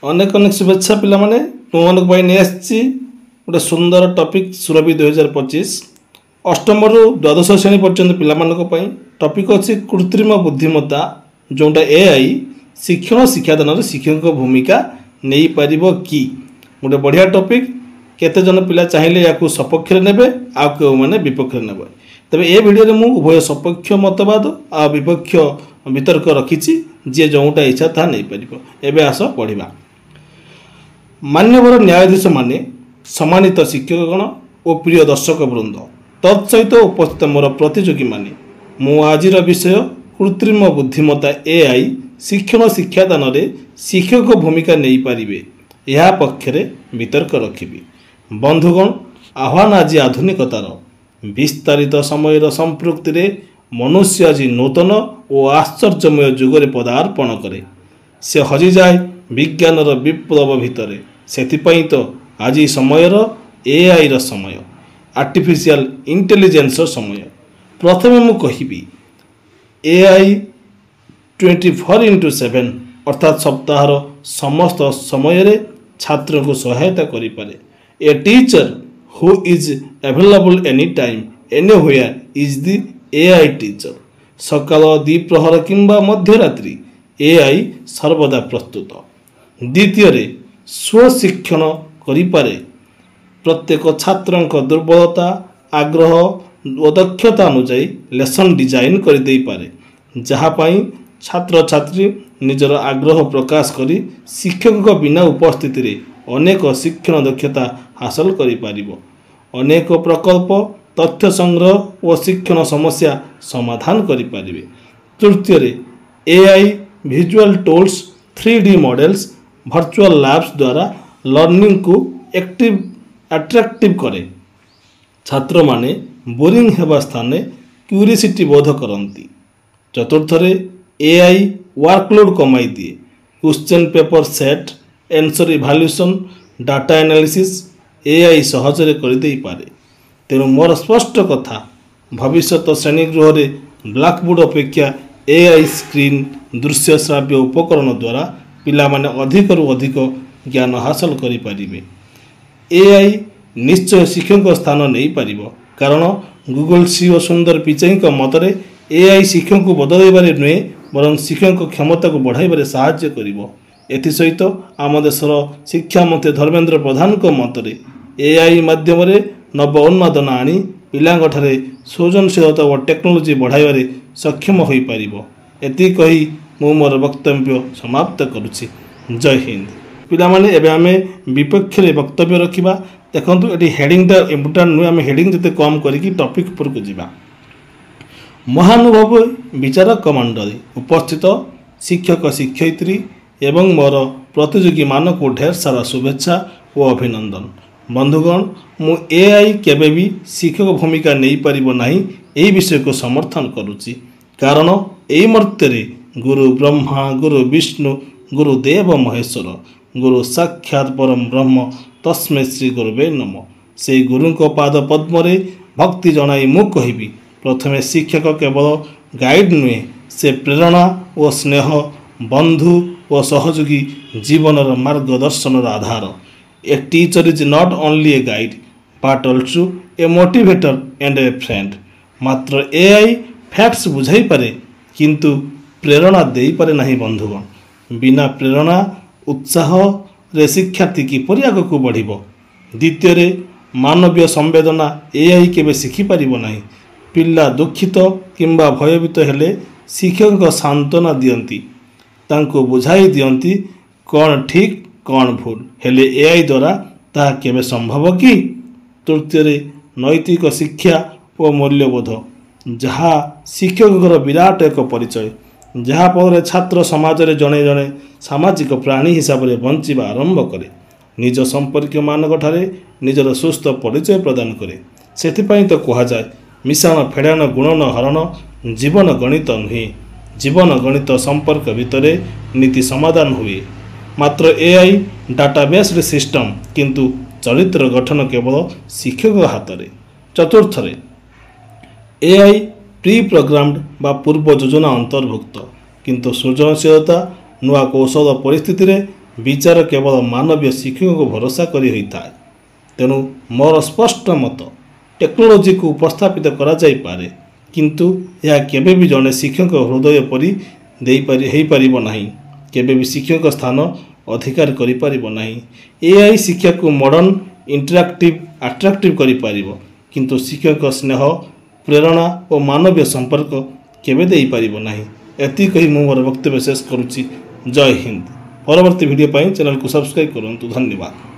अनेक अनेक शुभेच्छा पिला माने तुमମାନଙ୍କ ପାଇଁ ନେଇ ଆସିଛି ଗୋଟେ ସୁନ୍ଦର ଟପିକ୍ ସୁରଭି 2025 ଅଷ୍ଟମ ରୁ ଦ୍ୱାଦଶ ଶ୍ରେଣୀ ପର୍ଯ୍ୟନ୍ତ ପିଲାମାନଙ୍କ ପାଇଁ ଟପିକ୍ ଅଛି କୃତ୍ରିମ ବୁଦ୍ଧିମତ୍ତା ଯୋଉଟା AI ଶିକ୍ଷଣ ଶିକ୍ଷାଦାନରେ ଶିକ୍ଷକଙ୍କ ଭୂମିକା ନେଇ ପାରିବ କି ଗୋଟେ ବଢିଆ ଟପିକ୍ केते जन पिला चाहिए या सपक्ष ने आ मैंने विपक्ष ने तेज ए भिडियो में उभय सपक्ष मतवाद आ विपक्ष वितर्क रखी जी जोटा इच्छा ता नहीं पार एवं आस पढ़ा मान्यवर न्यायाधीश माने सम्मानित शिक्षकगण और प्रिय दर्शक वृंद तत्सहित उपस्थित मोर प्रतियोगी माने मु आज विषय कृत्रिम बुद्धिमत्ता AI शिक्षण शिक्षादान शिक्षक भूमिका नहीं पारे यह पक्षरे वितर्क रखी बंधुगण आह्वान आज आधुनिकतार विस्तारित समय संपृक्ति रे मनुष्य आज नूतन और आश्चर्यमय जुगरे पदार्पण करे से हजि जाए विज्ञान विप्लव भितर से तो आज समय AI समय आर्टिफिशियल इंटेलिजेंस समय प्रथम मु कहिबी AI 24/7 अर्थात सप्ताहर समस्त समय छात्र को सहायता करि पारे A teacher who is available anytime, anywhere is the AI teacher. सकाल द्विप्रहर किंबा मध्यरात्रि AI सर्वदा प्रस्तुत। द्वितीय स्वशिक्षण करिपारे प्रत्येक छात्र दुर्बलता आग्रह और दक्षता अनुजाई लेसन डिजाइन कर दे पारे जहाँपाई छात्र छात्री निजर आग्रह प्रकाश करी शिक्षक बिना उपस्थिति रे अनेक शिक्षण दक्षता हासिल करि पारिबो अनेक प्रकल्प तथ्य संग्रह और शिक्षण समस्या समाधान करि पारिबे। तृतीय AI visual tools 3D models virtual labs द्वारा लर्निंग को एक्टिव अट्रैक्टिव करे छात्र माने बोरिंग हेबा स्थाने क्यूरियोसिटी बोध करंती। चतुर्थ AI वर्कलोड कमाई दिए question paper set answer evaluation data analysis AI सहजरे कर दे पारे तेणु मोर स्पष्ट कथा भविष्य श्रेणीगृह में ब्लैकबोर्ड अपेक्षा AI स्क्रीन दृश्य श्राव्य उपकरण द्वारा पिला माने अधिक रु अधिक ज्ञान हासिल करि पारिबे। AI निश्चय शिक्षक स्थान नहीं पारिबो कारण गूगल CEO सुंदर पिचाई मतरे AI शिक्षक को बदलैबारे नुहे बरं शिक्षक क्षमता को बढ़ाइबारे साहाय्य करिबो। एथि सहित आम देशर शिक्षा मंत्री धर्मेंद्र प्रधान को मतरे AI माध्यम नव उन्मादन आनी पिलांठारे सृजनशीलता और टेक्नोलोजी बढ़ाइबारे सक्षम हो पारिबो। एति कही मु मोर वक्तव्य समाप्त करुछि। जय हिंद। पिला माने एबे आमे विपक्ष रे वक्तव्य रखिबा देखंतु एटी हेडिंग ता इम्पोर्टेंट नुहे आमे हेडिंग जते कम करिकि टॉपिक पर को जिबा। महानुभव विचारक मंडली उपस्थित शिक्षक शिक्षयित्री एवं मोर प्रतियोगी मानक ढेर सारा शुभेच्छा और अभिनंदन। बंधुगण मु AI केबे भी शिक्षक भूमिका नहीं पारिबो नाही एई विषय को समर्थन करुछि कारण एई मर्त्य गुरु ब्रह्मा गुरु विष्णु गुरु देव महेश्वर गुरु साक्षात परम ब्रह्म तस्मै श्री गुरुवे नमः। से गुरु को पाद पद्म रे भक्ति जनाई मु कहिबी प्रथमे शिक्षक केवल गाइड नुहे से प्रेरणा और स्नेह बंधु और सहयोगी जीवन मार्गदर्शन आधार। A teacher is not only a guide but also a motivator and a friend. मात्र AI फैक्ट्स बुझाई पारे किंतु प्रेरणा दे पारे नहीं। बंधुगण बिना प्रेरणा उत्साह रे शिक्षार्थी किपरि आगकु बढ़िबो। द्वितीय मानवीय संवेदना AI केबे शिखि पारिबो नाही। पिला दुखित किंबा भयभीत हेले शिक्षक सांत्वना दियंती तांको बुझाई दियंती कौन ठीक कौन भूल हेले AI द्वारा ताहा केबे संभव कि। तृतीय नैतिक शिक्षा और मूल्यबोध जहाँ शिक्षक विराट एक परिचय जहाँ पर छात्र समाज रे जड़े जड़े सामाजिक प्राणी हिसाब से बंचवा आरंभ करे निज संपर्क मानक ठारे निजर सुस्थ परिचय प्रदान करे। सेथिपाई तो कह जाए मिशाण फेड़ान गुणन हरण जीवन गणित नुहे जीवन गणित संपर्क भितर नीति समाधान हुए। मात्र AI डाटाबेस सिस्टम किंतु चरित्र गठन केवल शिक्षक हाथ में। चतुर्थ AI प्री प्रोग्राम्ड बा पूर्व योजना अंतर्भुक्त किंतु सृजनशीलता नुआ कौशल परिस्थिति रे विचार केवल मानवीय शिक्षक को भरोसा करी होता है। तेणु मोर स्पष्ट मत टेक्नोलोजी को उपस्थापित करा जाई पारे किंतु यह केबे भी जड़े शिक्षक हृदय परी हो पारिब नहीं, केबे भी शिक्षक स्थान अधिकार करि पारिब नहीं। एआई शिक्षा को मॉडर्न इंटरैक्टिव अट्रैक्टिव करि पारिब किंतु शिक्षक स्नेह प्रेरणा और मानवीय संपर्क केबे देई पारिब नहीं। एति कही मु मोर वक्तव्य शेष करुच्ची। जय हिंद। परवर्ती वीडियो पाई चैनल को सब्सक्राइब करंतु। धन्यवाद।